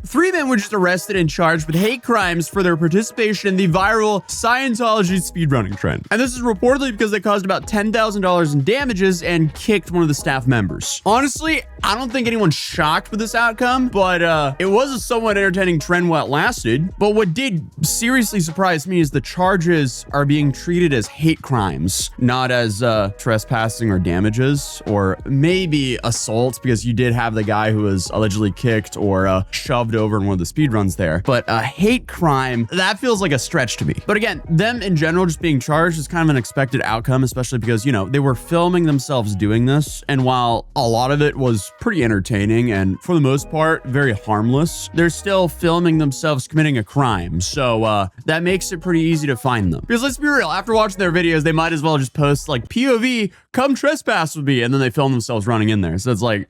3 men were just arrested and charged with hate crimes for their participation in the viral Scientology speedrunning trend. And this is reportedly because they caused about $10,000 in damages and kicked one of the staff members. Honestly, I don't think anyone's shocked with this outcome, but it was a somewhat entertaining trend while it lasted. But what did seriously surprise me is the charges are being treated as hate crimes, not as trespassing or damages, or maybe assault, because you did have the guy who was allegedly kicked or shoved over in one of the speedruns there. But a hate crime, that feels like a stretch to me. But again, them in general just being charged is kind of an expected outcome, especially because, you know, they were filming themselves doing this. And while a lot of it was pretty entertaining and for the most part very harmless, they're still filming themselves committing a crime. So that makes it pretty easy to find them. Because let's be real, after watching their videos, they might as well just post like POV, come trespass with me, and then they film themselves running in there. So it's like,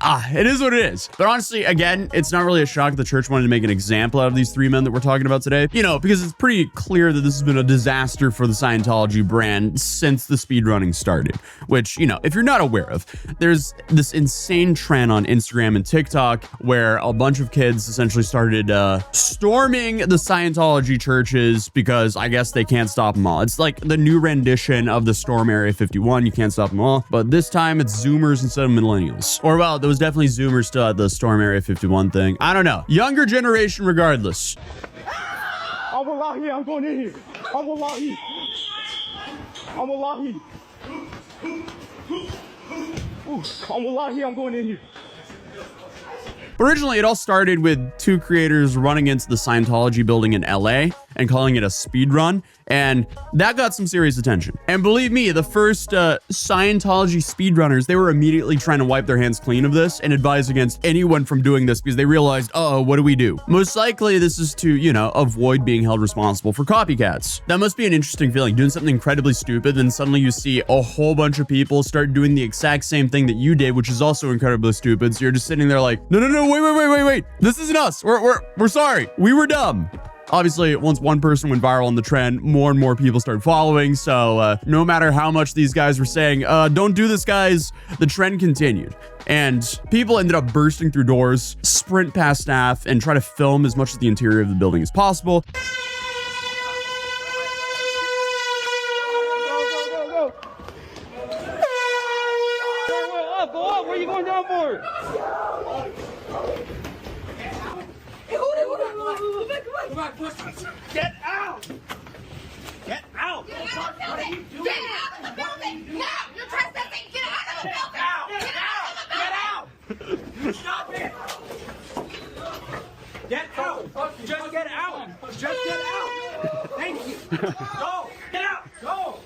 it is what it is. But honestly, again, it's not really a shock the church wanted to make an example out of these 3 men that we're talking about today, you know, because it's pretty clear that this has been a disaster for the Scientology brand since the speedrunning started, which, you know, if you're not aware of, there's this insane trend on Instagram and TikTok where a bunch of kids essentially started storming the Scientology churches because I guess they can't stop them all. It's like the new rendition of the Storm Area 51. You can't stop them all, but this time it's Zoomers instead of millennials. Or well, there was definitely Zoomers still at the Storm Area 51 thing. I don't know. Younger generation regardless. I'm Wallahi, I'm going in here. I'm Wallahi. I'm Wallahi. I'm Wallahi, I'm going in here. Originally, it all started with 2 creators running into the Scientology building in LA and calling it a speed run, and that got some serious attention. And believe me, the first Scientology speedrunners, they were immediately trying to wipe their hands clean of this and advise against anyone from doing this because they realized, uh-oh, what do we do? Most likely, this is to, you know, avoid being held responsible for copycats. That must be an interesting feeling, doing something incredibly stupid, then suddenly you see a whole bunch of people start doing the exact same thing that you did, which is also incredibly stupid. So you're just sitting there like, no, wait. This isn't us. We're sorry. We were dumb. Obviously, once one person went viral on the trend, more and more people started following. So no matter how much these guys were saying, don't do this, guys, the trend continued. And people ended up bursting through doors, sprint past staff, and try to film as much of the interior of the building as possible. Go up. Where are you going down for? Get out! Get out! Get out of the building! Get out of the building! Now! You're trespassing! Get out of the building! Get out! Get out! Stop it! Get out! Just get out! Just get out! Thank you! Go! Get out! Go!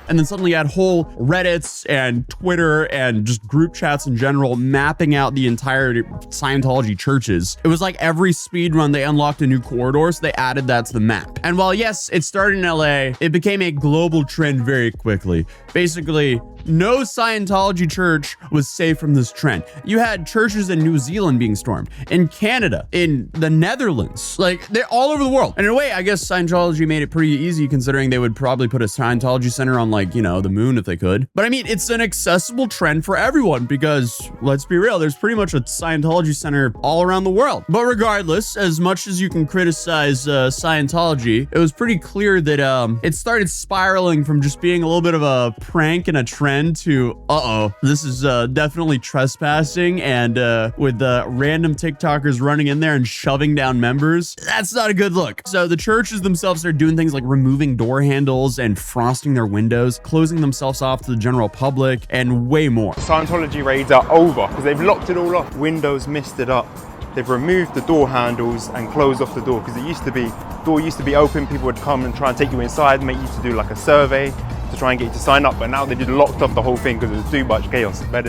And then suddenly you had whole Reddits and Twitter and just group chats in general mapping out the entire Scientology churches. It was like every speed run, they unlocked a new corridor, so they added that to the map. And while yes, it started in LA, it became a global trend very quickly. Basically, no Scientology church was safe from this trend. You had churches in New Zealand being stormed, in Canada, in the Netherlands, like they're all over the world. And in a way, I guess Scientology made it pretty easy considering they would probably put a Scientology center on like, you know, the moon if they could. But I mean, it's an accessible trend for everyone because let's be real, there's pretty much a Scientology center all around the world. But regardless, as much as you can criticize Scientology, it was pretty clear that it started spiraling from just being a little bit of a prank and a trend to, this is definitely trespassing, and with random TikTokers running in there and shoving down members, that's not a good look. So the churches themselves are doing things like removing door handles and frosting their windows, closing themselves off to the general public, and way more. Scientology raids are over because they've locked it all up. Windows misted up. They've removed the door handles and closed off the door because door used to be open. People would come and try and take you inside, make you to do like a survey to try and get you to sign up, but now they just locked off the whole thing because it was too much chaos. But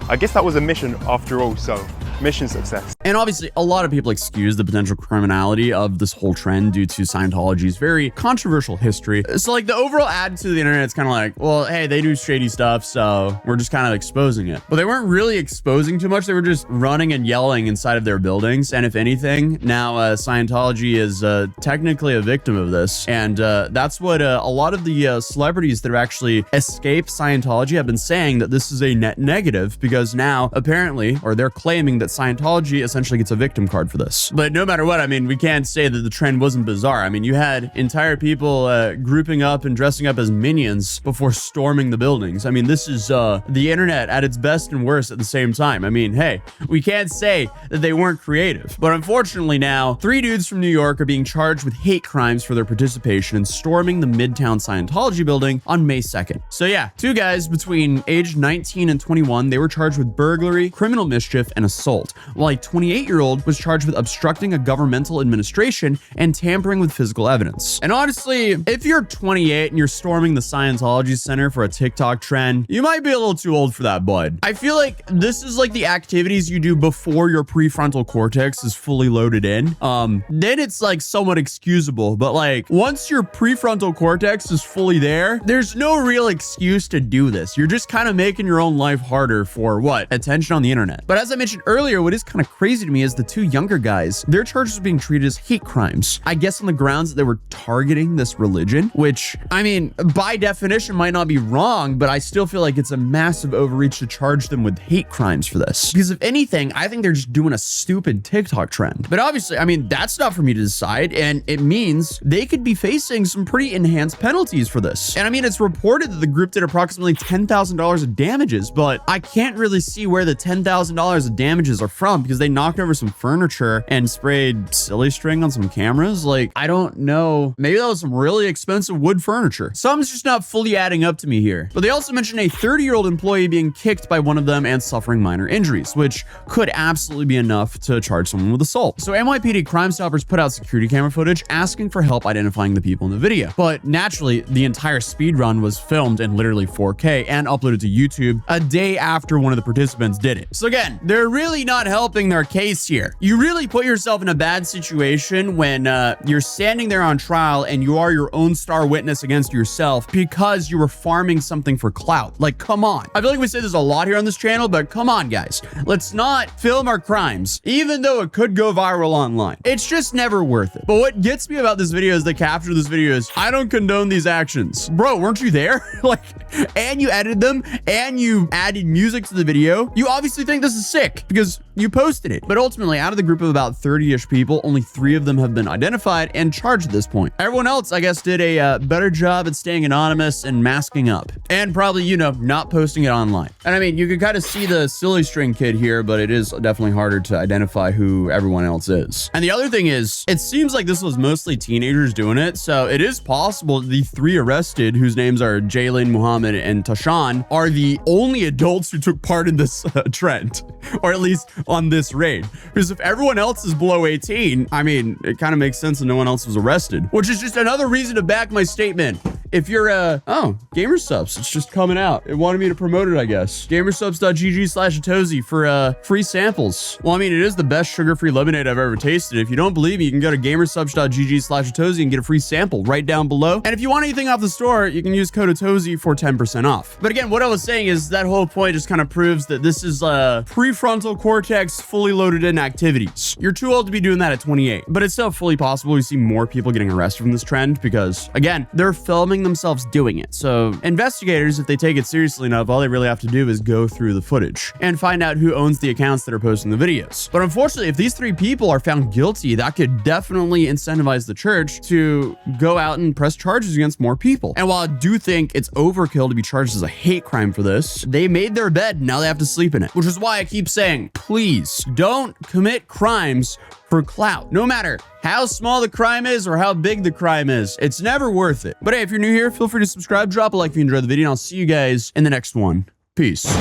I guess that was a mission after all, so mission success. And obviously, a lot of people excuse the potential criminality of this whole trend due to Scientology's very controversial history. So like the overall attitude of the internet is kind of like, well, hey, they do shady stuff, so we're just kind of exposing it. But they weren't really exposing too much. They were just running and yelling inside of their buildings. And if anything, now Scientology is technically a victim of this. And that's what a lot of the celebrities that have actually escaped Scientology have been saying, that this is a net negative because now apparently, or they're claiming that that Scientology essentially gets a victim card for this. But no matter what, I mean, we can't say that the trend wasn't bizarre. I mean, you had entire people grouping up and dressing up as minions before storming the buildings. I mean, this is the internet at its best and worst at the same time. I mean, hey, we can't say that they weren't creative. But unfortunately now, 3 dudes from New York are being charged with hate crimes for their participation in storming the Midtown Scientology building on May 2nd. So yeah, 2 guys between age 19 and 21, they were charged with burglary, criminal mischief, and assault, while a 28-year-old was charged with obstructing a governmental administration and tampering with physical evidence. And honestly, if you're 28 and you're storming the Scientology Center for a TikTok trend, you might be a little too old for that, bud. I feel like this is like the activities you do before your prefrontal cortex is fully loaded in. Then it's like somewhat excusable, but like once your prefrontal cortex is fully there, there's no real excuse to do this. You're just kind of making your own life harder for what? Attention on the internet. But as I mentioned earlier, what is kind of crazy to me is the 2 younger guys, their charges are being treated as hate crimes. I guess on the grounds that they were targeting this religion, which, I mean, by definition might not be wrong, but I still feel like it's a massive overreach to charge them with hate crimes for this. Because if anything, I think they're just doing a stupid TikTok trend. But obviously, I mean, that's not for me to decide, and it means they could be facing some pretty enhanced penalties for this. And I mean, it's reported that the group did approximately $10,000 of damages, but I can't really see where the $10,000 of damages are from because they knocked over some furniture and sprayed silly string on some cameras. Like, I don't know. Maybe that was some really expensive wood furniture. Something's just not fully adding up to me here. But they also mentioned a 30-year-old employee being kicked by one of them and suffering minor injuries, which could absolutely be enough to charge someone with assault. So NYPD Crime Stoppers put out security camera footage asking for help identifying the people in the video. But naturally, the entire speed run was filmed in literally 4K and uploaded to YouTube a day after one of the participants did it. So again, they're really not helping their case here. You really put yourself in a bad situation when you're standing there on trial and you are your own star witness against yourself because you were farming something for clout. Like, come on. I feel like we say this a lot here on this channel, but come on, guys. Let's not film our crimes, even though it could go viral online. It's just never worth it. But what gets me about this video is the caption of this video is, I don't condone these actions. Bro, weren't you there? Like, and you edited them and you added music to the video. You obviously think this is sick because you posted it. But ultimately, out of the group of about 30-ish people, only 3 of them have been identified and charged at this point. Everyone else, I guess, did a better job at staying anonymous and masking up. And probably, you know, not posting it online. And I mean, you can kind of see the silly string kid here, but it is definitely harder to identify who everyone else is. And the other thing is, it seems like this was mostly teenagers doing it. So it is possible the 3 arrested, whose names are Jalen, Muhammad, and Tashan, are the only adults who took part in this trend, or at least on this raid. Because if everyone else is below 18, I mean, it kind of makes sense that no one else was arrested, which is just another reason to back my statement. If you're oh, Gamersubs, it's just coming out. It wanted me to promote it, I guess. Gamersubs.gg/Atozy for free samples. Well, I mean, it is the best sugar-free lemonade I've ever tasted. If you don't believe me, you can go to gamersubs.gg/Atozy and get a free sample right down below. And if you want anything off the store, you can use code Atozy for 10% off. But again, what I was saying is that whole point just kind of proves that this is prefrontal cortex fully loaded in activities. You're too old to be doing that at 28, but it's still fully possible we see more people getting arrested from this trend because, again, they're filming themselves doing it. So investigators, if they take it seriously enough, all they really have to do is go through the footage and find out who owns the accounts that are posting the videos. But unfortunately, if these 3 people are found guilty, that could definitely incentivize the church to go out and press charges against more people. And while I do think it's overkill to be charged as a hate crime for this, they made their bed, now they have to sleep in it, which is why I keep saying, please don't commit crimes for clout. No matter how small the crime is or how big the crime is, it's never worth it. But hey, if you're new here, feel free to subscribe, drop a like if you enjoyed the video, and I'll see you guys in the next one. Peace.